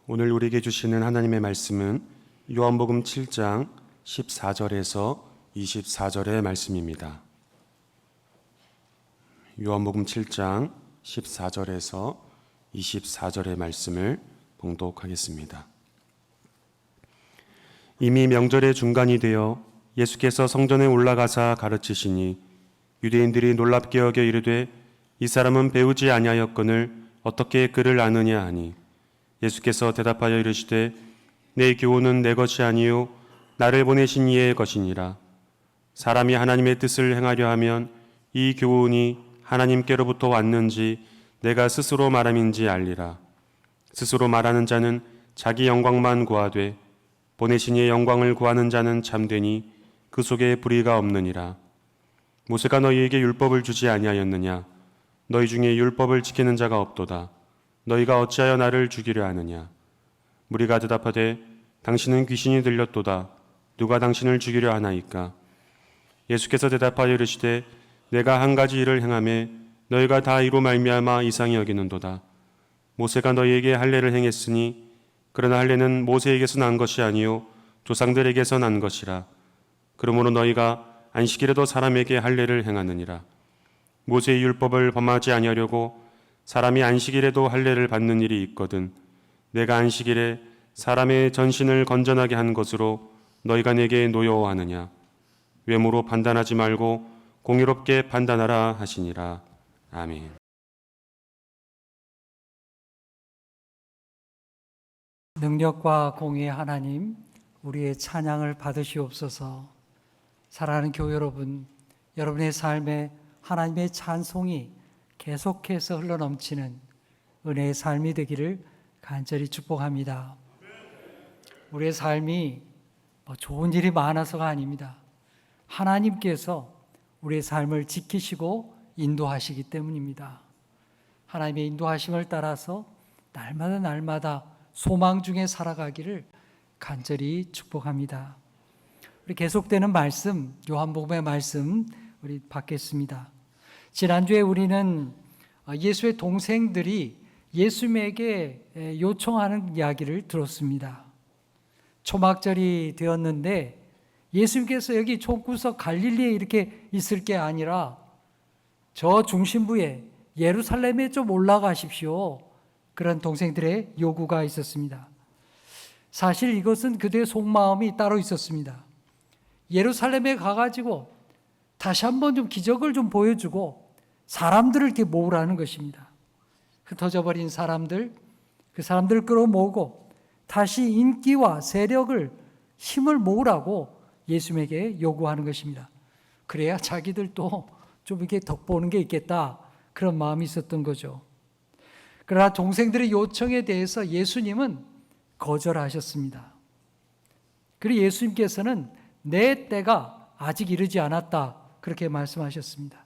오늘 우리에게 주시는 하나님의 말씀은 요한복음 7장 14절에서 24절의 말씀입니다. 요한복음 7장 14절에서 24절의 말씀을 봉독하겠습니다. 이미 명절의 중간이 되어 예수께서 성전에 올라가사 가르치시니 유대인들이 놀랍게 여겨 이르되 이 사람은 배우지 아니하였거늘 어떻게 그를 아느냐 하니 예수께서 대답하여 이르시되 내 교훈은 내 것이 아니요 나를 보내신 이의 것이니라. 사람이 하나님의 뜻을 행하려 하면 이 교훈이 하나님께로부터 왔는지 내가 스스로 말함인지 알리라. 스스로 말하는 자는 자기 영광만 구하되 보내신 이의 영광을 구하는 자는 참되니 그 속에 불의가 없느니라. 모세가 너희에게 율법을 주지 아니하였느냐? 너희 중에 율법을 지키는 자가 없도다. 너희가 어찌하여 나를 죽이려 하느냐? 무리가 대답하되 당신은 귀신이 들렸도다. 누가 당신을 죽이려 하나이까? 예수께서 대답하여 이르시되 내가 한 가지 일을 행하매 너희가 다 이로 말미암아 이상히 여기는도다. 모세가 너희에게 할례를 행했으니 그러나 할례는 모세에게서 난 것이 아니요 조상들에게서 난 것이라. 그러므로 너희가 안식일에도 사람에게 할례를 행하느니라. 모세의 율법을 범하지 아니하려고 사람이 안식일에도 할례를 받는 일이 있거든 내가 안식일에 사람의 전신을 건전하게 한 것으로 너희가 내게 노여워하느냐? 외모로 판단하지 말고 공의롭게 판단하라 하시니라. 아멘. 능력과 공의의 하나님, 우리의 찬양을 받으시옵소서. 사랑하는 교회 여러분, 여러분의 삶에 하나님의 찬송이 계속해서 흘러넘치는 은혜의 삶이 되기를 간절히 축복합니다. 우리의 삶이 좋은 일이 많아서가 아닙니다. 하나님께서 우리의 삶을 지키시고 인도하시기 때문입니다. 하나님의 인도하심을 따라서 날마다 소망 중에 살아가기를 간절히 축복합니다. 우리 계속되는 말씀, 요한복음의 말씀 우리 받겠습니다. 지난주에 우리는 예수의 동생들이 예수님에게 요청하는 이야기를 들었습니다. 초막절이 되었는데 예수님께서 여기 총구석 갈릴리에 이렇게 있을 게 아니라 저 중심부에 예루살렘에 좀 올라가십시오. 그런 동생들의 요구가 있었습니다. 사실 이것은 그들의 속마음이 따로 있었습니다. 예루살렘에 가가지고 다시 한번 좀 기적을 좀 보여주고 사람들을 이렇게 모으라는 것입니다. 흩어져 버린 사람들, 그 사람들을 끌어모으고 다시 인기와 세력을, 힘을 모으라고 예수님에게 요구하는 것입니다. 그래야 자기들도 좀 이렇게 덕보는 게 있겠다, 그런 마음이 있었던 거죠. 그러나 동생들의 요청에 대해서 예수님은 거절하셨습니다. 그리고 예수님께서는 내 때가 아직 이르지 않았다, 그렇게 말씀하셨습니다.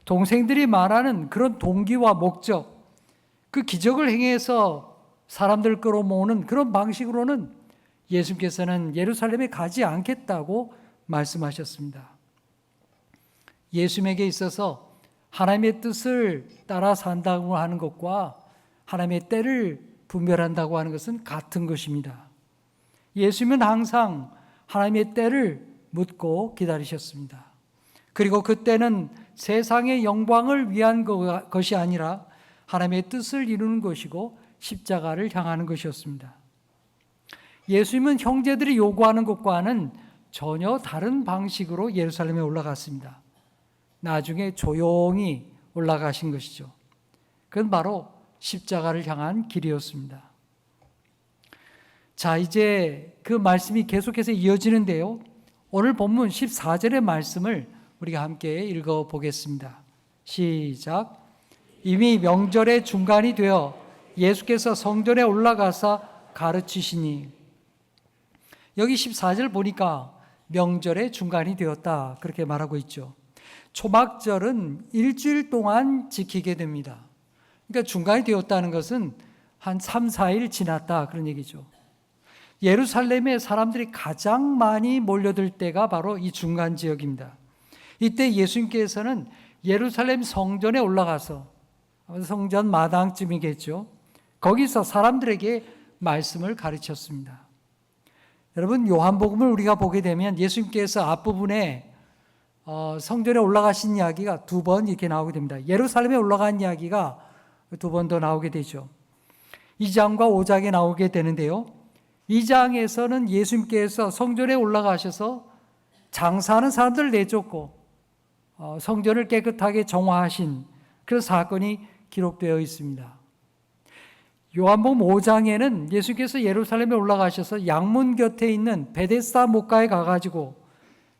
동생들이 말하는 그런 동기와 목적, 그 기적을 행해서 사람들 끌어모으는 그런 방식으로는 예수님께서는 예루살렘에 가지 않겠다고 말씀하셨습니다. 예수님에게 있어서 하나님의 뜻을 따라 산다고 하는 것과 하나님의 때를 분별한다고 하는 것은 같은 것입니다. 예수님은 항상 하나님의 때를 묻고 기다리셨습니다. 그리고 그때는 세상의 영광을 위한 것이 아니라 하나님의 뜻을 이루는 것이고 십자가를 향하는 것이었습니다. 예수님은 형제들이 요구하는 것과는 전혀 다른 방식으로 예루살렘에 올라갔습니다. 나중에 조용히 올라가신 것이죠. 그건 바로 십자가를 향한 길이었습니다. 자, 이제 그 말씀이 계속해서 이어지는데요. 오늘 본문 14절의 말씀을 우리가 함께 읽어보겠습니다. 시작. 이미 명절의 중간이 되어 예수께서 성전에 올라가사 가르치시니. 여기 14절 보니까 명절의 중간이 되었다, 그렇게 말하고 있죠. 초막절은 일주일 동안 지키게 됩니다. 그러니까 중간이 되었다는 것은 한 3, 4일 지났다, 그런 얘기죠. 예루살렘에 사람들이 가장 많이 몰려들 때가 바로 이 중간 지역입니다. 이때 예수님께서는 예루살렘 성전에 올라가서 성전 마당쯤이겠죠. 거기서 사람들에게 말씀을 가르쳤습니다. 여러분, 요한복음을 우리가 보게 되면 예수님께서 앞부분에 성전에 올라가신 이야기가 두 번 이렇게 나오게 됩니다. 예루살렘에 올라간 이야기가 두 번 더 나오게 되죠. 2장과 5장에 나오게 되는데요. 2장에서는 예수님께서 성전에 올라가셔서 장사하는 사람들을 내쫓고 성전을 깨끗하게 정화하신 그런 사건이 기록되어 있습니다. 요한복음 5장에는 예수께서 예루살렘에 올라가셔서 양문 곁에 있는 베데스다 목가에 가가지고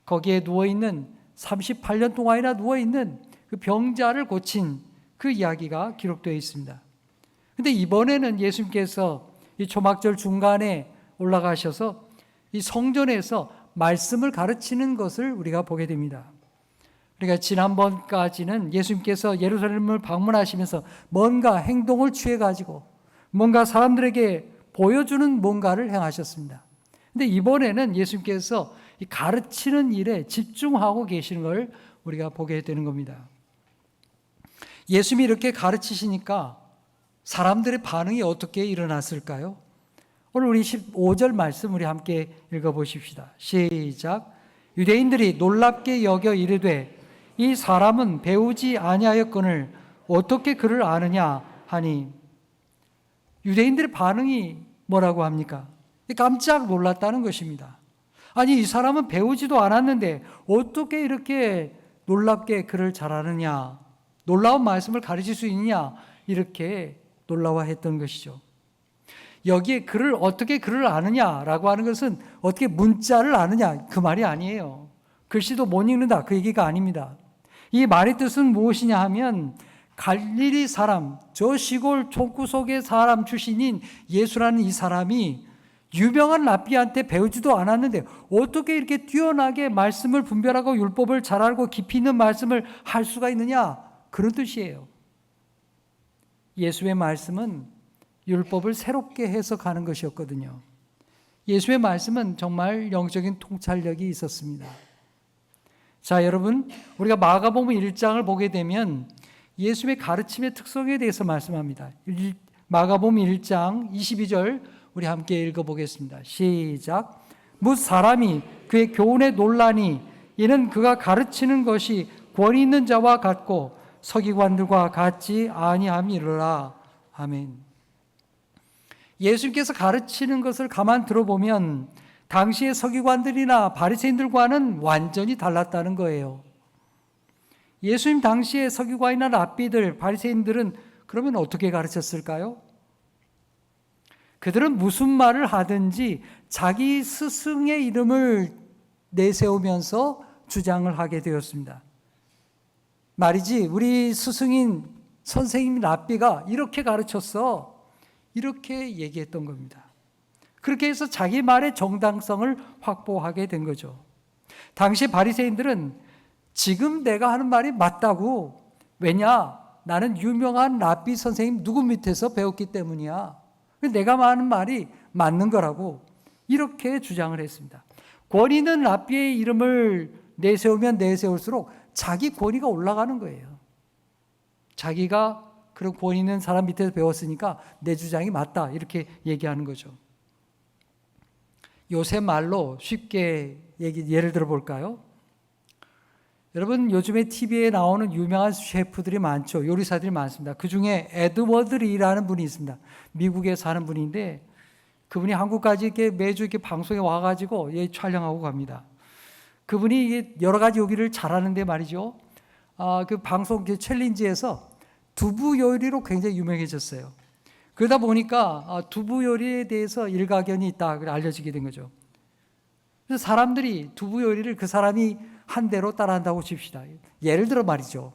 거기에 누워있는 38년 동안이나 누워있는 그 병자를 고친 그 이야기가 기록되어 있습니다. 그런데 이번에는 예수님께서 이 초막절 중간에 올라가셔서 이 성전에서 말씀을 가르치는 것을 우리가 보게 됩니다. 그러니까 지난번까지는 예수님께서 예루살렘을 방문하시면서 뭔가 행동을 취해가지고 뭔가 사람들에게 보여주는 뭔가를 행하셨습니다. 그런데 이번에는 예수님께서 이 가르치는 일에 집중하고 계시는 걸 우리가 보게 되는 겁니다. 예수님이 이렇게 가르치시니까 사람들의 반응이 어떻게 일어났을까요? 오늘 우리 15절 말씀 우리 함께 읽어보십시다. 시작. 유대인들이 놀랍게 여겨 이르되 이 사람은 배우지 아니하였거늘 어떻게 그를 아느냐 하니, 유대인들의 반응이 뭐라고 합니까? 깜짝 놀랐다는 것입니다. 아니, 이 사람은 배우지도 않았는데 어떻게 이렇게 놀랍게 그를 잘 아느냐, 놀라운 말씀을 가르칠 수 있느냐, 이렇게 놀라워했던 것이죠. 여기에 어떻게 그를 아느냐라고 하는 것은 어떻게 문자를 아느냐, 그 말이 아니에요. 글씨도 못 읽는다, 그 얘기가 아닙니다. 이 말의 뜻은 무엇이냐 하면 갈릴리 사람, 저 시골 촌구석의 사람 출신인 예수라는 이 사람이 유명한 랍비한테 배우지도 않았는데 어떻게 이렇게 뛰어나게 말씀을 분별하고 율법을 잘 알고 깊이 있는 말씀을 할 수가 있느냐, 그런 뜻이에요. 예수의 말씀은 율법을 새롭게 해석하는 것이었거든요. 예수의 말씀은 정말 영적인 통찰력이 있었습니다. 자, 여러분, 우리가 마가복음 1장을 보게 되면 예수의 가르침의 특성에 대해서 말씀합니다. 마가복음 1장 22절 우리 함께 읽어보겠습니다. 시작. 뭇 사람이 그의 교훈에 놀라니 이는 그가 가르치는 것이 권위 있는 자와 같고 서기관들과 같지 아니함이로라. 아멘. 예수님께서 가르치는 것을 가만 들어보면 당시의 서기관들이나 바리새인들과는 완전히 달랐다는 거예요. 예수님 당시의 서기관이나 랍비들, 바리새인들은 그러면 어떻게 가르쳤을까요? 그들은 무슨 말을 하든지 자기 스승의 이름을 내세우면서 주장을 하게 되었습니다. 말이지, 우리 스승인 선생님 랍비가 이렇게 가르쳤어, 이렇게 얘기했던 겁니다. 그렇게 해서 자기 말의 정당성을 확보하게 된 거죠. 당시 바리새인들은 지금 내가 하는 말이 맞다고, 왜냐? 나는 유명한 랍비 선생님 누구 밑에서 배웠기 때문이야. 내가 하는 말이 맞는 거라고, 이렇게 주장을 했습니다. 권위 있는 랍비의 이름을 내세우면 내세울수록 자기 권위가 올라가는 거예요. 자기가 그런 권위 있는 사람 밑에서 배웠으니까 내 주장이 맞다, 이렇게 얘기하는 거죠. 요새 말로 쉽게 예를 들어 볼까요? 여러분, 요즘에 TV에 나오는 유명한 셰프들이 많죠. 요리사들이 많습니다. 그 중에 에드워드 리라는 분이 있습니다. 미국에 사는 분인데 그분이 한국까지 이렇게 매주 이렇게 방송에 와가지고 촬영하고 갑니다. 그분이 여러 가지 요리를 잘하는데 말이죠. 그 방송 챌린지에서 두부 요리로 굉장히 유명해졌어요. 그러다 보니까 두부 요리에 대해서 일가견이 있다 알려지게 된 거죠. 그래서 사람들이 두부 요리를 그 사람이 한 대로 따라한다고 칩시다. 예를 들어 말이죠.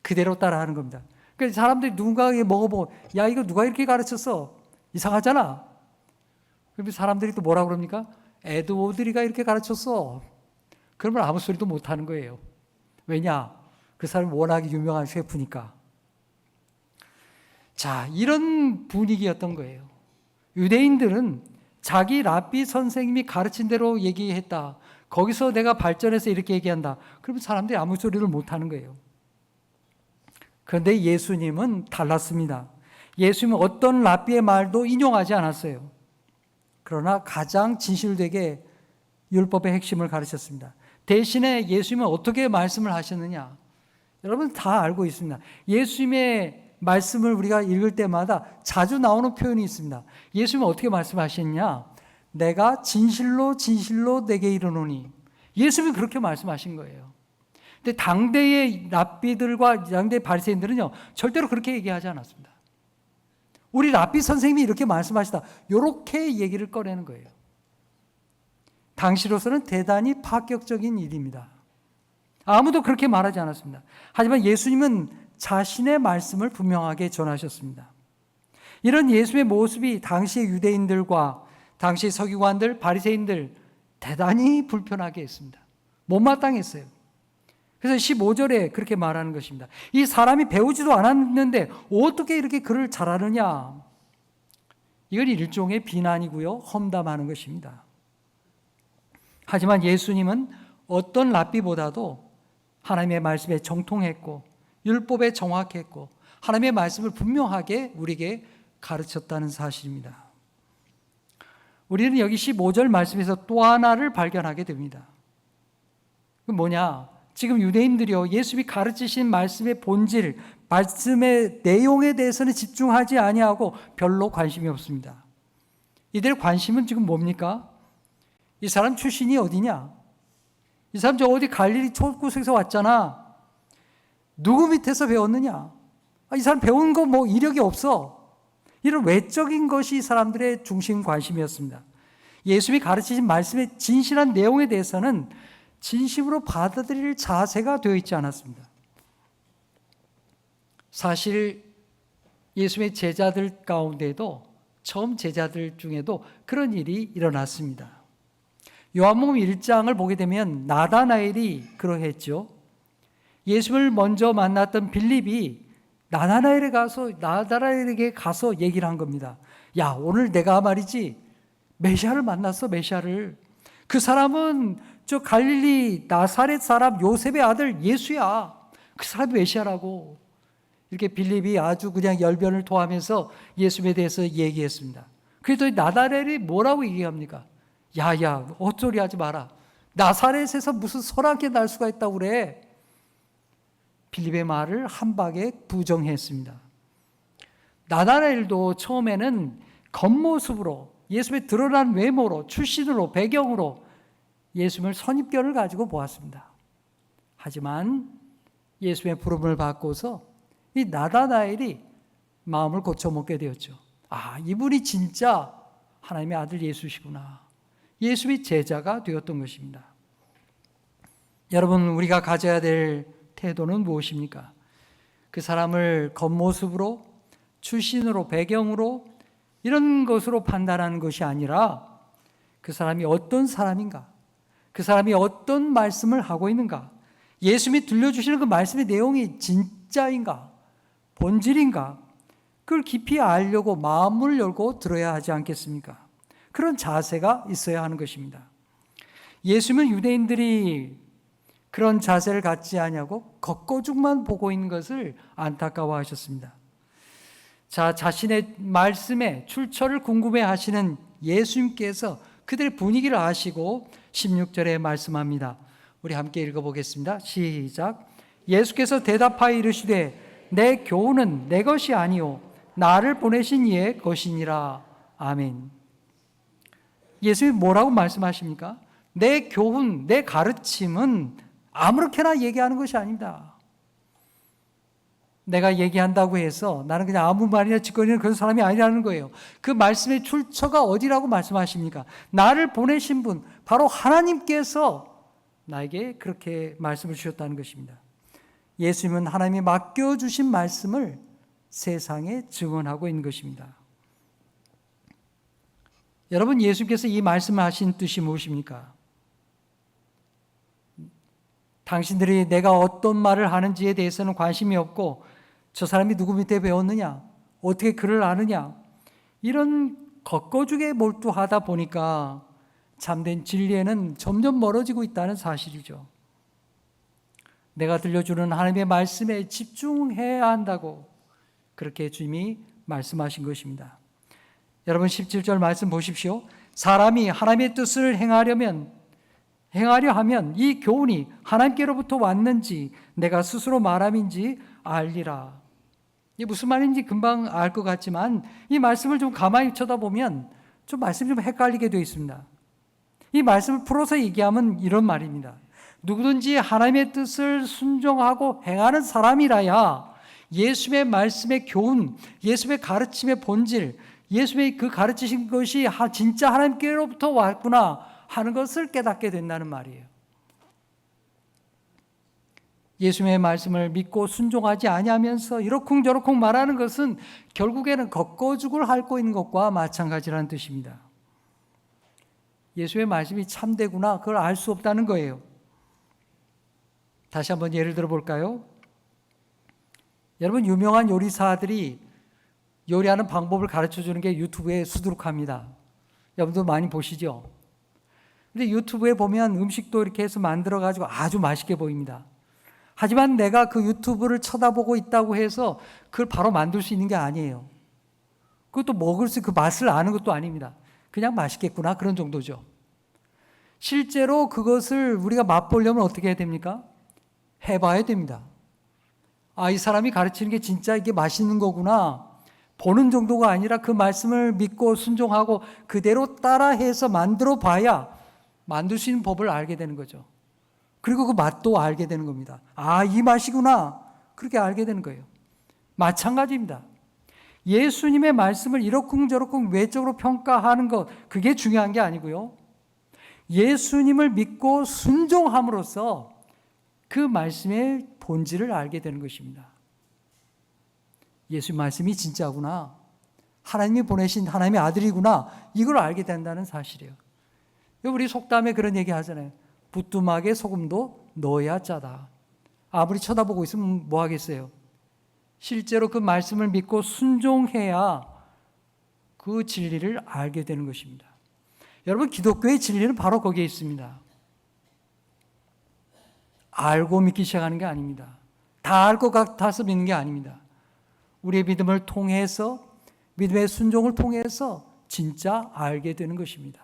그대로 따라하는 겁니다. 그래서 사람들이 누군가에게 먹어보고, 야, 이거 누가 이렇게 가르쳤어? 이상하잖아. 그러면 사람들이 또 뭐라 그럽니까? 에드워드리가 이렇게 가르쳤어. 그러면 아무 소리도 못 하는 거예요. 왜냐? 그 사람이 워낙 유명한 셰프니까. 자, 이런 분위기였던 거예요. 유대인들은 자기 랍비 선생님이 가르친 대로 얘기했다. 거기서 내가 발전해서 이렇게 얘기한다. 그러면 사람들이 아무 소리를 못 하는 거예요. 그런데 예수님은 달랐습니다. 예수님은 어떤 랍비의 말도 인용하지 않았어요. 그러나 가장 진실되게 율법의 핵심을 가르쳤습니다. 대신에 예수님은 어떻게 말씀을 하셨느냐? 여러분 다 알고 있습니다. 예수님의 말씀을 우리가 읽을 때마다 자주 나오는 표현이 있습니다. 예수님은 어떻게 말씀하셨냐? 내가 진실로 진실로 내게 이르노니. 예수님이 그렇게 말씀하신 거예요. 근데 당대의 랍비들과 당대의 바리새인들은요, 절대로 그렇게 얘기하지 않았습니다. 우리 랍비 선생님이 이렇게 말씀하시다, 이렇게 얘기를 꺼내는 거예요. 당시로서는 대단히 파격적인 일입니다. 아무도 그렇게 말하지 않았습니다. 하지만 예수님은 자신의 말씀을 분명하게 전하셨습니다. 이런 예수님의 모습이 당시의 유대인들과 당시 서기관들, 바리새인들 대단히 불편하게 했습니다. 못마땅했어요. 그래서 15절에 그렇게 말하는 것입니다. 이 사람이 배우지도 않았는데 어떻게 이렇게 글을 잘하느냐. 이건 일종의 비난이고요, 험담하는 것입니다. 하지만 예수님은 어떤 랍비보다도 하나님의 말씀에 정통했고 율법에 정확했고 하나님의 말씀을 분명하게 우리에게 가르쳤다는 사실입니다. 우리는 여기 15절 말씀에서 또 하나를 발견하게 됩니다. 그 뭐냐? 지금 유대인들이요, 예수님이 가르치신 말씀의 본질, 말씀의 내용에 대해서는 집중하지 아니하고 별로 관심이 없습니다. 이들의 관심은 지금 뭡니까? 이 사람 출신이 어디냐? 이 사람 저 어디 갈릴리 촌곳에서 왔잖아. 누구 밑에서 배웠느냐? 이 사람 배운 거 뭐 이력이 없어. 이런 외적인 것이 이 사람들의 중심 관심이었습니다. 예수님이 가르치신 말씀의 진실한 내용에 대해서는 진심으로 받아들일 자세가 되어 있지 않았습니다. 사실 예수님의 제자들 가운데도 처음 제자들 중에도 그런 일이 일어났습니다. 요한복음 1장을 보게 되면 나다나엘이 그러했죠. 예수를 먼저 만났던 빌립이 나다나엘에게 가서 얘기를 한 겁니다. 야, 오늘 내가 말이지 메시아를 만났어, 메시아를. 그 사람은 저 갈릴리 나사렛 사람 요셉의 아들 예수야. 그 사람이 메시아라고. 이렇게 빌립이 아주 그냥 열변을 토하면서 예수님에 대해서 얘기했습니다. 그랬더니 나다나엘이 뭐라고 얘기합니까? 야야, 헛소리 하지 마라. 나사렛에서 무슨 선악이 날 수가 있다고 그래. 빌립의 말을 한 방에 부정했습니다. 나다나엘도 처음에는 겉모습으로 예수님의 드러난 외모로, 출신으로, 배경으로 예수님을 선입견을 가지고 보았습니다. 하지만 예수님의 부름을 받고서 이 나다나엘이 마음을 고쳐먹게 되었죠. 아, 이분이 진짜 하나님의 아들 예수시구나. 예수의 제자가 되었던 것입니다. 여러분, 우리가 가져야 될 태도는 무엇입니까? 그 사람을 겉모습으로, 출신으로, 배경으로 이런 것으로 판단하는 것이 아니라 그 사람이 어떤 사람인가? 그 사람이 어떤 말씀을 하고 있는가? 예수님이 들려주시는 그 말씀의 내용이 진짜인가? 본질인가? 그걸 깊이 알려고 마음을 열고 들어야 하지 않겠습니까? 그런 자세가 있어야 하는 것입니다. 예수님은 유대인들이 그런 자세를 갖지 않냐고 겉거죽만 보고 있는 것을 안타까워하셨습니다. 자, 자신의 말씀의 출처를 궁금해하시는 예수님께서 그들의 분위기를 아시고 16절에 말씀합니다. 우리 함께 읽어보겠습니다. 시작. 예수께서 대답하여 이르시되 내 교훈은 내 것이 아니요 나를 보내신 이의 것이니라. 아멘. 예수님이 뭐라고 말씀하십니까? 내 교훈, 내 가르침은 아무렇게나 얘기하는 것이 아닙니다. 내가 얘기한다고 해서 나는 그냥 아무 말이나 짓거리는 그런 사람이 아니라는 거예요. 그 말씀의 출처가 어디라고 말씀하십니까? 나를 보내신 분, 바로 하나님께서 나에게 그렇게 말씀을 주셨다는 것입니다. 예수님은 하나님이 맡겨주신 말씀을 세상에 증언하고 있는 것입니다. 여러분, 예수님께서 이 말씀을 하신 뜻이 무엇입니까? 당신들이 내가 어떤 말을 하는지에 대해서는 관심이 없고 저 사람이 누구 밑에 배웠느냐, 어떻게 글을 아느냐, 이런 겉거죽에 몰두하다 보니까 참된 진리에는 점점 멀어지고 있다는 사실이죠. 내가 들려주는 하나님의 말씀에 집중해야 한다고 그렇게 주님이 말씀하신 것입니다. 여러분 17절 말씀 보십시오. 사람이 하나님의 뜻을 행하려 하면 이 교훈이 하나님께로부터 왔는지 내가 스스로 말함인지 알리라. 이게 무슨 말인지 금방 알 것 같지만 이 말씀을 좀 가만히 쳐다보면 좀 말씀이 좀 헷갈리게 되어 있습니다. 이 말씀을 풀어서 얘기하면 이런 말입니다. 누구든지 하나님의 뜻을 순종하고 행하는 사람이라야 예수의 말씀의 교훈, 예수의 가르침의 본질, 예수의 그 가르치신 것이 진짜 하나님께로부터 왔구나 하는 것을 깨닫게 된다는 말이에요. 예수의 말씀을 믿고 순종하지 아니하면서 이러쿵저러쿵 말하는 것은 결국에는 걷거죽을 앓고 있는 것과 마찬가지라는 뜻입니다. 예수의 말씀이 참되구나 그걸 알 수 없다는 거예요. 다시 한번 예를 들어 볼까요? 여러분 유명한 요리사들이 요리하는 방법을 가르쳐주는 게 유튜브에 수두룩합니다. 여러분도 많이 보시죠? 근데 유튜브에 보면 음식도 이렇게 해서 만들어가지고 아주 맛있게 보입니다. 하지만 내가 그 유튜브를 쳐다보고 있다고 해서 그걸 바로 만들 수 있는 게 아니에요. 그것도 먹을 수, 그 맛을 아는 것도 아닙니다. 그냥 맛있겠구나 그런 정도죠. 실제로 그것을 우리가 맛보려면 어떻게 해야 됩니까? 해봐야 됩니다. 아, 이 사람이 가르치는 게 진짜 이게 맛있는 거구나. 보는 정도가 아니라 그 말씀을 믿고 순종하고 그대로 따라해서 만들어 봐야 만들 수 있는 법을 알게 되는 거죠. 그리고 그 맛도 알게 되는 겁니다. 아, 이 맛이구나. 그렇게 알게 되는 거예요. 마찬가지입니다. 예수님의 말씀을 이러쿵저러쿵 외적으로 평가하는 것, 그게 중요한 게 아니고요. 예수님을 믿고 순종함으로써 그 말씀의 본질을 알게 되는 것입니다. 예수 말씀이 진짜구나. 하나님이 보내신 하나님의 아들이구나. 이걸 알게 된다는 사실이에요. 우리 속담에 그런 얘기 하잖아요. 부뚜막에 소금도 넣어야 짜다. 아무리 쳐다보고 있으면 뭐 하겠어요? 실제로 그 말씀을 믿고 순종해야 그 진리를 알게 되는 것입니다. 여러분 기독교의 진리는 바로 거기에 있습니다. 알고 믿기 시작하는 게 아닙니다. 다 알 것 같아서 믿는 게 아닙니다. 우리의 믿음을 통해서 믿음의 순종을 통해서 진짜 알게 되는 것입니다.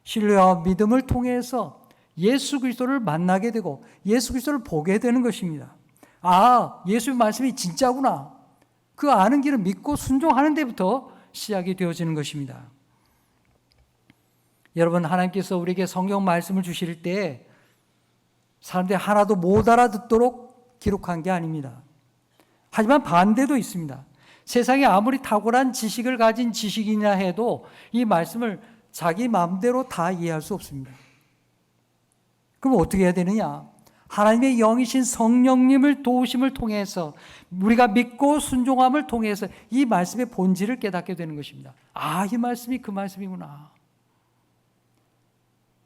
신뢰와 믿음을 통해서 예수 그리스도를 만나게 되고 예수 그리스도를 보게 되는 것입니다. 아, 예수의 말씀이 진짜구나. 그 아는 길을 믿고 순종하는 데부터 시작이 되어지는 것입니다. 여러분 하나님께서 우리에게 성경 말씀을 주실 때 사람들이 하나도 못 알아듣도록 기록한 게 아닙니다. 하지만 반대도 있습니다. 세상에 아무리 탁월한 지식을 가진 지식이냐 해도 이 말씀을 자기 마음대로 다 이해할 수 없습니다. 그럼 어떻게 해야 되느냐? 하나님의 영이신 성령님을 도우심을 통해서 우리가 믿고 순종함을 통해서 이 말씀의 본질을 깨닫게 되는 것입니다. 아, 이 말씀이 그 말씀이구나.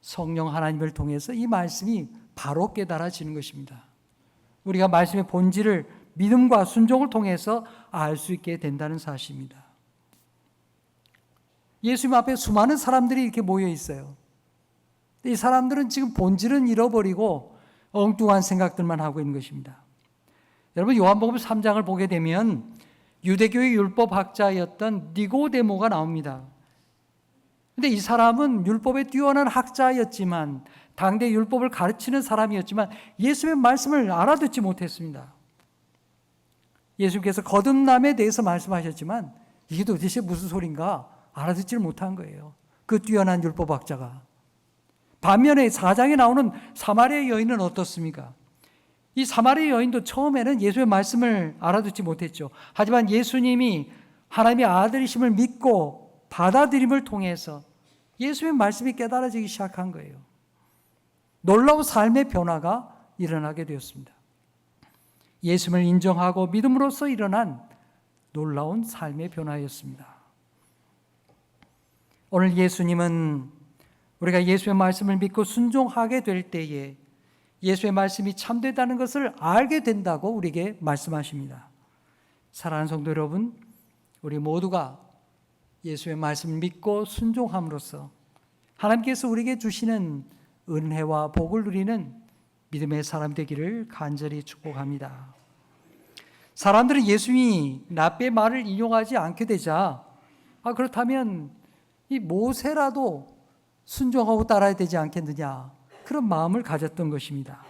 성령 하나님을 통해서 이 말씀이 바로 깨달아지는 것입니다. 우리가 말씀의 본질을 믿음과 순종을 통해서 알 수 있게 된다는 사실입니다. 예수님 앞에 수많은 사람들이 이렇게 모여 있어요. 이 사람들은 지금 본질은 잃어버리고 엉뚱한 생각들만 하고 있는 것입니다. 여러분 요한복음 3장을 보게 되면 유대교의 율법학자였던 니고데모가 나옵니다. 근데 이 사람은 율법에 뛰어난 학자였지만 당대 율법을 가르치는 사람이었지만 예수의 말씀을 알아듣지 못했습니다. 예수께서 거듭남에 대해서 말씀하셨지만 이게 도대체 무슨 소린가 알아듣지를 못한 거예요. 그 뛰어난 율법학자가. 반면에 4장에 나오는 사마리아 여인은 어떻습니까? 이 사마리아 여인도 처음에는 예수의 말씀을 알아듣지 못했죠. 하지만 예수님이 하나님의 아들이심을 믿고 받아들임을 통해서 예수의 말씀이 깨달아지기 시작한 거예요. 놀라운 삶의 변화가 일어나게 되었습니다. 예수님을 인정하고 믿음으로써 일어난 놀라운 삶의 변화였습니다. 오늘 예수님은 우리가 예수의 말씀을 믿고 순종하게 될 때에 예수의 말씀이 참되다는 것을 알게 된다고 우리에게 말씀하십니다. 사랑하는 성도 여러분, 우리 모두가 예수의 말씀을 믿고 순종함으로써 하나님께서 우리에게 주시는 은혜와 복을 누리는 믿음의 사람 되기를 간절히 축복합니다. 사람들은 예수님이 랍비의 말을 인용하지 않게 되자 그렇다면 이 모세라도 순종하고 따라야 되지 않겠느냐, 그런 마음을 가졌던 것입니다.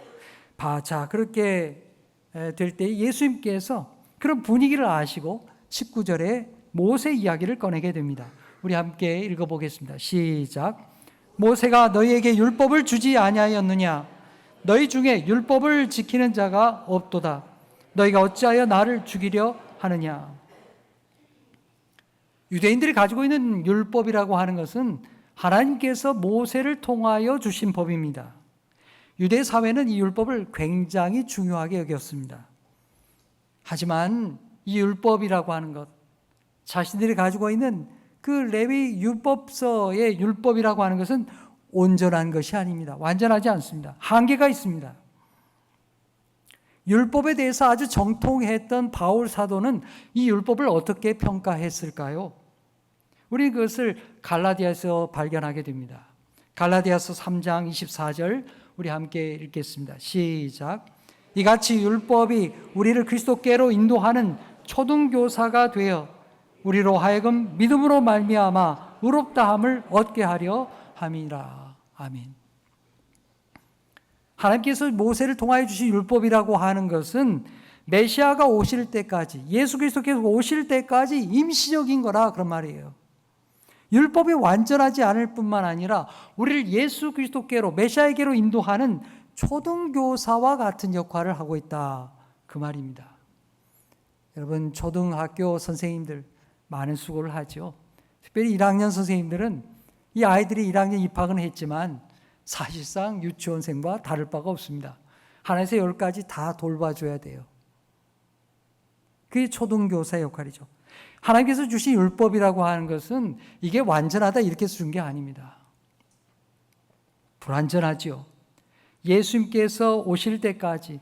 자, 그렇게 될 때 예수님께서 그런 분위기를 아시고 19절에 모세 이야기를 꺼내게 됩니다. 우리 함께 읽어보겠습니다. 시작. 모세가 너희에게 율법을 주지 아니하였느냐? 너희 중에 율법을 지키는 자가 없도다. 너희가 어찌하여 나를 죽이려 하느냐? 유대인들이 가지고 있는 율법이라고 하는 것은 하나님께서 모세를 통하여 주신 법입니다. 유대 사회는 이 율법을 굉장히 중요하게 여겼습니다. 하지만 이 율법이라고 하는 것, 자신들이 가지고 있는 그 레위 율법서의 율법이라고 하는 것은 온전한 것이 아닙니다. 완전하지 않습니다. 한계가 있습니다. 율법에 대해서 아주 정통했던 바울 사도는 이 율법을 어떻게 평가했을까요? 우리 그것을 갈라디아에서 발견하게 됩니다. 갈라디아서 3장 24절 우리 함께 읽겠습니다. 시작. 이같이 율법이 우리를 그리스도께로 인도하는 초등교사가 되어 우리로 하여금 믿음으로 말미암아 의롭다함을 얻게 하려 함이라. 아멘. 하나님께서 모세를 통하여 주신 율법이라고 하는 것은 메시아가 오실 때까지, 예수 그리스도께서 오실 때까지 임시적인 거라, 그런 말이에요. 율법이 완전하지 않을 뿐만 아니라 우리를 예수 그리스도께로, 메시아에게로 인도하는 초등교사와 같은 역할을 하고 있다, 그 말입니다. 여러분, 초등학교 선생님들 많은 수고를 하죠. 특별히 1학년 선생님들은 이 아이들이 1학년 입학은 했지만 사실상 유치원생과 다를 바가 없습니다. 하나에서 10까지 다 돌봐줘야 돼요. 그게 초등교사의 역할이죠. 하나님께서 주신 율법이라고 하는 것은 이게 완전하다 이렇게 준 게 아닙니다. 불완전하지요. 예수님께서 오실 때까지,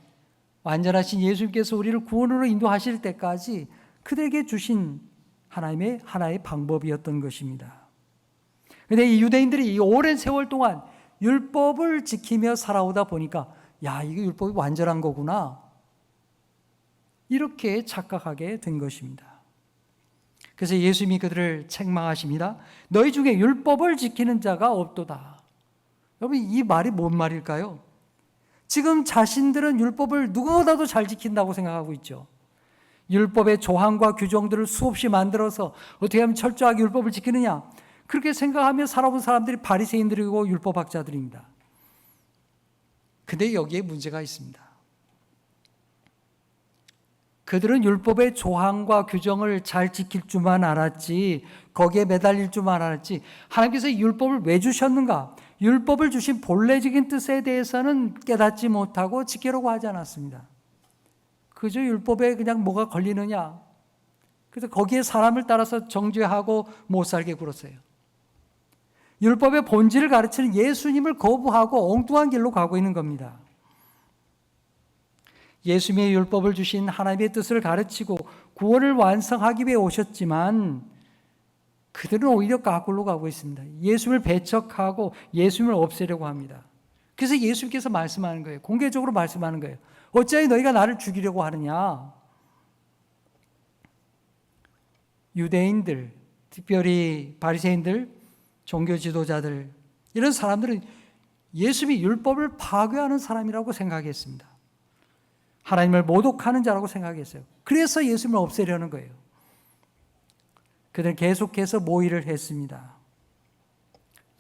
완전하신 예수님께서 우리를 구원으로 인도하실 때까지 그들에게 주신 하나님의 하나의 방법이었던 것입니다. 그런데 이 유대인들이 이 오랜 세월 동안 율법을 지키며 살아오다 보니까 이게 율법이 완전한 거구나, 이렇게 착각하게 된 것입니다. 그래서 예수님이 그들을 책망하십니다. 너희 중에 율법을 지키는 자가 없도다. 여러분, 이 말이 뭔 말일까요? 지금 자신들은 율법을 누구보다도 잘 지킨다고 생각하고 있죠. 율법의 조항과 규정들을 수없이 만들어서 어떻게 하면 철저하게 율법을 지키느냐, 그렇게 생각하며 살아온 사람들이 바리새인들이고 율법학자들입니다. 근데 여기에 문제가 있습니다. 그들은 율법의 조항과 규정을 잘 지킬 줄만 알았지, 거기에 매달릴 줄만 알았지, 하나님께서 이 율법을 왜 주셨는가, 율법을 주신 본래적인 뜻에 대해서는 깨닫지 못하고 지키려고 하지 않았습니다. 그저 율법에 그냥 뭐가 걸리느냐, 그래서 거기에 사람을 따라서 정죄하고 못 살게 굴었어요. 율법의 본질을 가르치는 예수님을 거부하고 엉뚱한 길로 가고 있는 겁니다. 예수님의 율법을 주신 하나님의 뜻을 가르치고 구원을 완성하기 위해 오셨지만 그들은 오히려 거꾸로 가고 있습니다. 예수님을 배척하고 예수님을 없애려고 합니다. 그래서 예수님께서 말씀하는 거예요. 공개적으로 말씀하는 거예요. 어찌하여 너희가 나를 죽이려고 하느냐. 유대인들, 특별히 바리새인들, 종교 지도자들, 이런 사람들은 예수님이 율법을 파괴하는 사람이라고 생각했습니다. 하나님을 모독하는 자라고 생각했어요. 그래서 예수님을 없애려는 거예요. 그들은 계속해서 모의를 했습니다.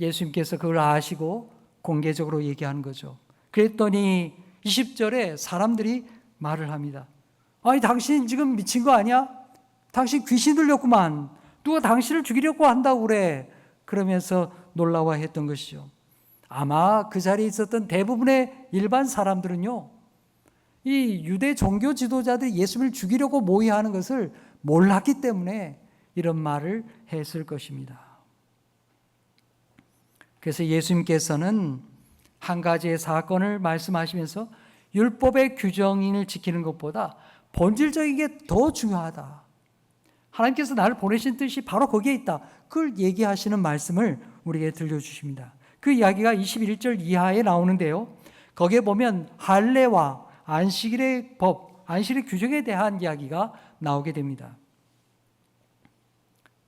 예수님께서 그걸 아시고 공개적으로 얘기하는 거죠. 그랬더니 20절에 사람들이 말을 합니다. 아니, 당신 지금 미친 거 아니야? 당신 귀신 들렸구만. 누가 당신을 죽이려고 한다고 그래. 그러면서 놀라워했던 것이죠. 아마 그 자리에 있었던 대부분의 일반 사람들은요, 이 유대 종교 지도자들이 예수님을 죽이려고 모의하는 것을 몰랐기 때문에 이런 말을 했을 것입니다. 그래서 예수님께서는 한 가지의 사건을 말씀하시면서 율법의 규정을 지키는 것보다 본질적인 게 더 중요하다. 하나님께서 나를 보내신 뜻이 바로 거기에 있다. 그걸 얘기하시는 말씀을 우리에게 들려주십니다. 그 이야기가 21절 이하에 나오는데요. 거기에 보면 할례와 안식일의 법, 안식일의 규정에 대한 이야기가 나오게 됩니다.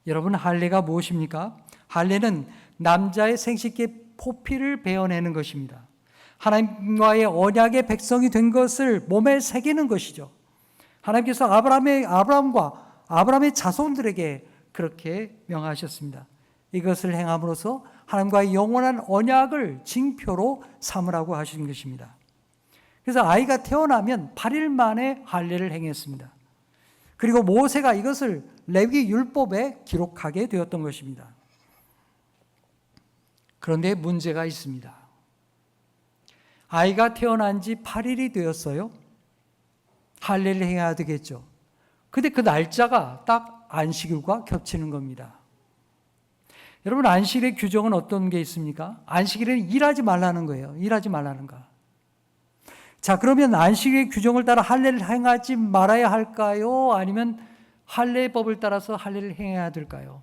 여러분, 할례가 무엇입니까? 할례는 남자의 생식기의 포피를 베어내는 것입니다. 하나님과의 언약의 백성이 된 것을 몸에 새기는 것이죠. 하나님께서 아브라함의 자손들에게 그렇게 명하셨습니다. 이것을 행함으로써 하나님과의 영원한 언약을 징표로 삼으라고 하신 것입니다. 그래서 아이가 태어나면 8일 만에 할례를 행했습니다. 그리고 모세가 이것을 레위기 율법에 기록하게 되었던 것입니다. 그런데 문제가 있습니다. 아이가 태어난 지 8일이 되었어요. 할례를 해야 되겠죠. 근데 그 날짜가 딱 안식일과 겹치는 겁니다. 여러분, 안식일의 규정은 어떤 게 있습니까? 안식일에는 일하지 말라는 거예요. 일하지 말라는 거. 자, 그러면 안식일의 규정을 따라 할례를 행하지 말아야 할까요? 아니면 할례법을 따라서 할례를 행해야 될까요?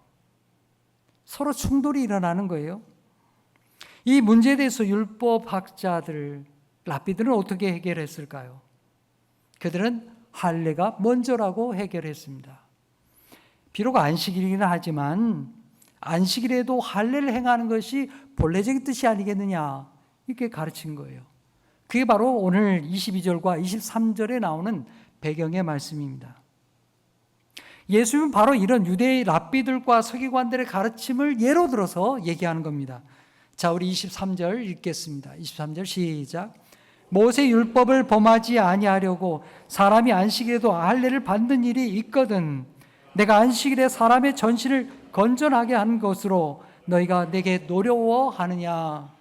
서로 충돌이 일어나는 거예요. 이 문제에 대해서 율법학자들, 랍비들은 어떻게 해결했을까요? 그들은 할례가 먼저라고 해결했습니다. 비록 안식일이긴 하지만 안식일에도 할례를 행하는 것이 본래적인 뜻이 아니겠느냐, 이렇게 가르친 거예요. 그게 바로 오늘 22절과 23절에 나오는 배경의 말씀입니다. 예수님은 바로 이런 유대의 랍비들과 서기관들의 가르침을 예로 들어서 얘기하는 겁니다. 자, 우리 23절 읽겠습니다. 23절 시작. 모세 율법을 범하지 아니하려고 사람이 안식일에도 할례를 받는 일이 있거든 내가 안식일에 사람의 전신을 건전하게 한 것으로 너희가 내게 노려워하느냐.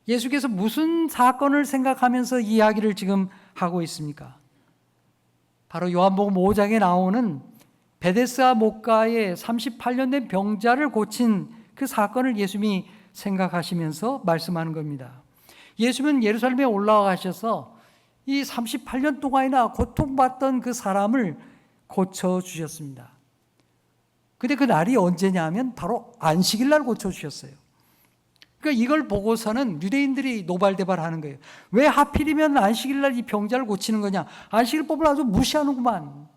예수께서 무슨 사건을 생각하면서 이야기를 지금 하고 있습니까? 바로 요한복음 5장에 나오는 베데스다 목가에 38년 된 병자를 고친 그 사건을 예수님이 생각하시면서 말씀하는 겁니다. 예수님은 예루살렘에 올라가셔서 이 38년 동안이나 고통받던 그 사람을 고쳐주셨습니다. 근데 그 날이 언제냐면 바로 안식일 날 고쳐주셨어요. 그러니까 이걸 보고서는 유대인들이 노발대발하는 거예요. 왜 하필이면 안식일 날 이 병자를 고치는 거냐? 안식일법을 아주 무시하는구만.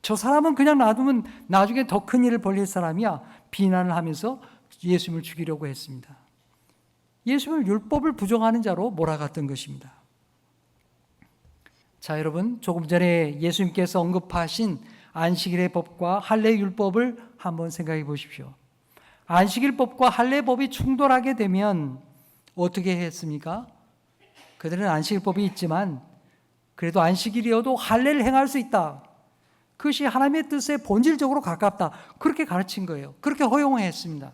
저 사람은 그냥 놔두면 나중에 더 큰 일을 벌릴 사람이야. 비난을 하면서 예수님을 죽이려고 했습니다. 예수님을 율법을 부정하는 자로 몰아갔던 것입니다. 자, 여러분, 조금 전에 예수님께서 언급하신 안식일의 법과 할례 율법을 한번 생각해 보십시오. 안식일법과 할례법이 충돌하게 되면 어떻게 했습니까? 그들은 안식일법이 있지만 그래도 안식일이어도 할례를 행할 수 있다. 그것이 하나님의 뜻에 본질적으로 가깝다. 그렇게 가르친 거예요. 그렇게 허용했습니다.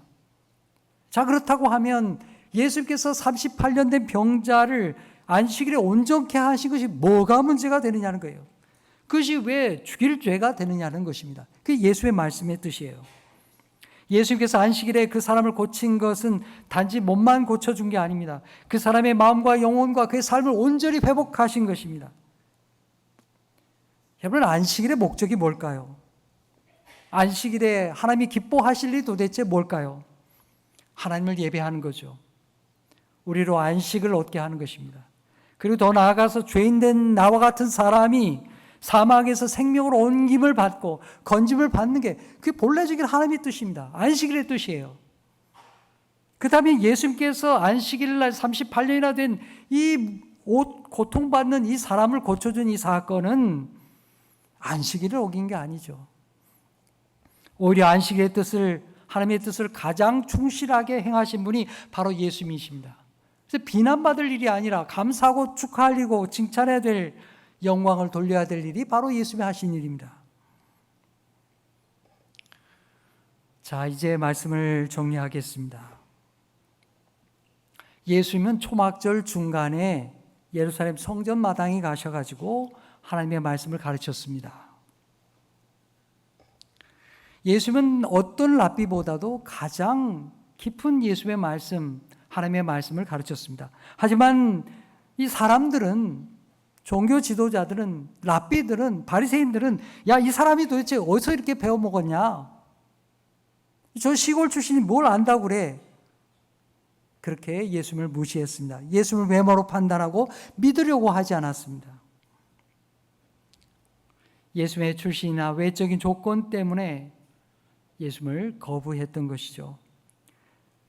자, 그렇다고 하면 예수님께서 38년 된 병자를 안식일에 온전케 하신 것이 뭐가 문제가 되느냐는 거예요. 그것이 왜 죽일 죄가 되느냐는 것입니다. 그게 예수의 말씀의 뜻이에요. 예수님께서 안식일에 그 사람을 고친 것은 단지 몸만 고쳐준 게 아닙니다. 그 사람의 마음과 영혼과 그의 삶을 온전히 회복하신 것입니다. 여러분, 안식일의 목적이 뭘까요? 안식일에 하나님이 기뻐하실 일이 도대체 뭘까요? 하나님을 예배하는 거죠. 우리로 안식을 얻게 하는 것입니다. 그리고 더 나아가서 죄인된 나와 같은 사람이 사망에서 생명으로 옮김을 받고 건짐을 받는 게 그게 본래적인 하나님의 뜻입니다. 안식일의 뜻이에요. 그 다음에 예수님께서 안식일 날 38년이나 된 이 고통받는 이 사람을 고쳐준 이 사건은 안식일을 어긴 게 아니죠. 오히려 안식일의 뜻을, 하나님의 뜻을 가장 충실하게 행하신 분이 바로 예수님이십니다. 그래서 비난받을 일이 아니라 감사하고 축하할 일이고 칭찬해야 될, 영광을 돌려야 될 일이 바로 예수님이 하신 일입니다. 자, 이제 말씀을 정리하겠습니다. 예수님은 초막절 중간에 예루살렘 성전 마당에 가셔가지고 하나님의 말씀을 가르쳤습니다. 예수님은 어떤 랍비보다도 가장 깊은 예수의 말씀, 하나님의 말씀을 가르쳤습니다. 하지만 이 사람들은, 종교 지도자들은, 랍비들은, 바리새인들은 야, 이 사람이 도대체 어디서 이렇게 배워먹었냐? 저 시골 출신이 뭘 안다고 그래? 그렇게 예수님을 무시했습니다. 예수님을 외모로 판단하고 믿으려고 하지 않았습니다. 예수님의 출신이나 외적인 조건 때문에 예수님을 거부했던 것이죠.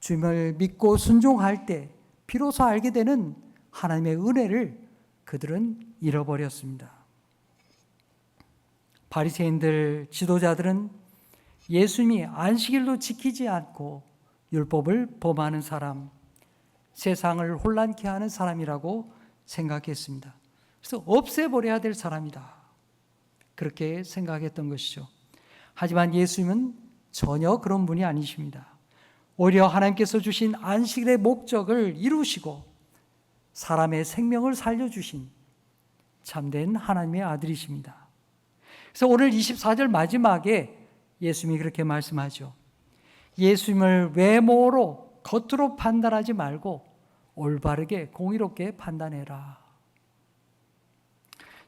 주님을 믿고 순종할 때 비로소 알게 되는 하나님의 은혜를 그들은 잃어버렸습니다. 바리새인들, 지도자들은 예수님이 안식일도 지키지 않고 율법을 범하는 사람, 세상을 혼란케 하는 사람이라고 생각했습니다. 그래서 없애버려야 될 사람이다. 그렇게 생각했던 것이죠. 하지만 예수님은 전혀 그런 분이 아니십니다. 오히려 하나님께서 주신 안식일의 목적을 이루시고 사람의 생명을 살려주신 참된 하나님의 아들이십니다. 그래서 오늘 24절 마지막에 예수님이 그렇게 말씀하죠. 예수님을 외모로 겉으로 판단하지 말고 올바르게 공의롭게 판단해라.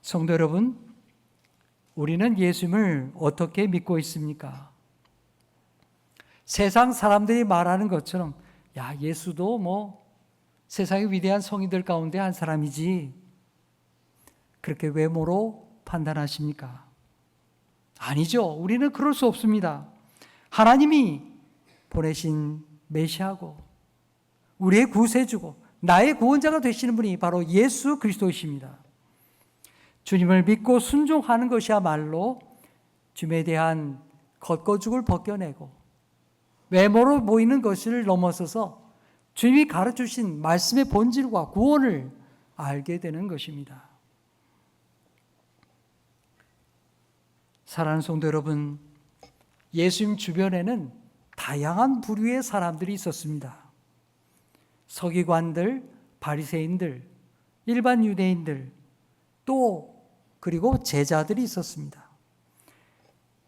성도 여러분, 우리는 예수님을 어떻게 믿고 있습니까? 세상 사람들이 말하는 것처럼 야, 예수도 세상의 위대한 성인들 가운데 한 사람이지, 그렇게 외모로 판단하십니까? 아니죠. 우리는 그럴 수 없습니다. 하나님이 보내신 메시아고 우리의 구세주고 나의 구원자가 되시는 분이 바로 예수 그리스도이십니다. 주님을 믿고 순종하는 것이야말로 주님에 대한 겉거죽을 벗겨내고 외모로 보이는 것을 넘어서서 주님이 가르쳐주신 말씀의 본질과 구원을 알게 되는 것입니다. 사랑하는 성도 여러분, 예수님 주변에는 다양한 부류의 사람들이 있었습니다. 서기관들, 바리새인들, 일반 유대인들, 그리고 제자들이 있었습니다.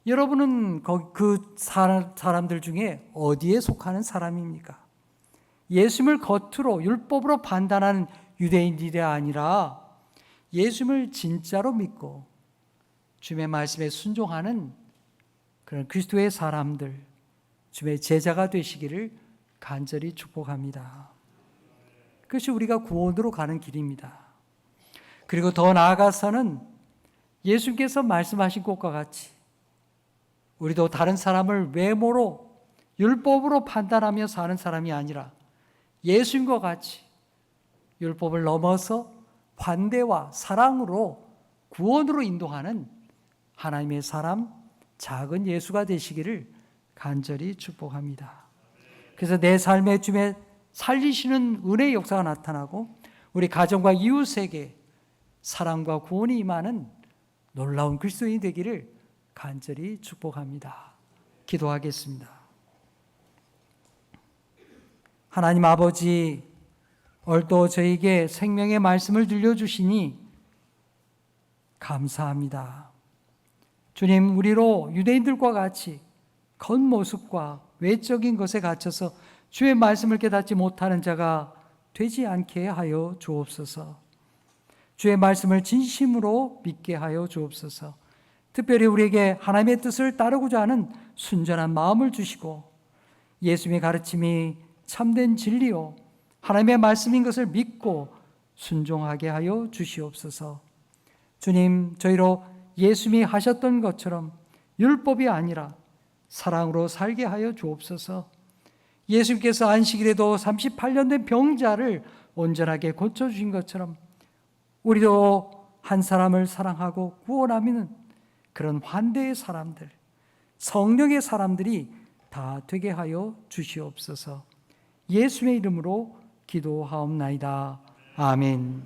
여러분은 그 사람들 중에 어디에 속하는 사람입니까? 예수님을 겉으로 율법으로 판단하는 유대인들이 아니라 예수님을 진짜로 믿고 주님의 말씀에 순종하는 그런 그리스도의 사람들, 주님의 제자가 되시기를 간절히 축복합니다. 그것이 우리가 구원으로 가는 길입니다. 그리고 더 나아가서는 예수님께서 말씀하신 것과 같이 우리도 다른 사람을 외모로 율법으로 판단하며 사는 사람이 아니라 예수님과 같이 율법을 넘어서 관대와 사랑으로 구원으로 인도하는 하나님의 사람, 작은 예수가 되시기를 간절히 축복합니다. 그래서 내 삶의 주님의 살리시는 은혜의 역사가 나타나고 우리 가정과 이웃에게 사랑과 구원이 임하는 놀라운 그리스도인이 되기를 간절히 축복합니다. 기도하겠습니다. 하나님 아버지, 오늘도 저에게 생명의 말씀을 들려주시니 감사합니다. 주님, 우리로 유대인들과 같이 겉모습과 외적인 것에 갇혀서 주의 말씀을 깨닫지 못하는 자가 되지 않게 하여 주옵소서. 주의 말씀을 진심으로 믿게 하여 주옵소서. 특별히 우리에게 하나님의 뜻을 따르고자 하는 순전한 마음을 주시고 예수님의 가르침이 참된 진리요 하나님의 말씀인 것을 믿고 순종하게 하여 주시옵소서. 주님, 저희로 예수님이 하셨던 것처럼 율법이 아니라 사랑으로 살게 하여 주옵소서. 예수님께서 안식일에도 38년 된 병자를 온전하게 고쳐주신 것처럼 우리도 한 사람을 사랑하고 구원하는 그런 환대의 사람들, 성령의 사람들이 다 되게 하여 주시옵소서. 예수의 이름으로 기도하옵나이다. 아멘.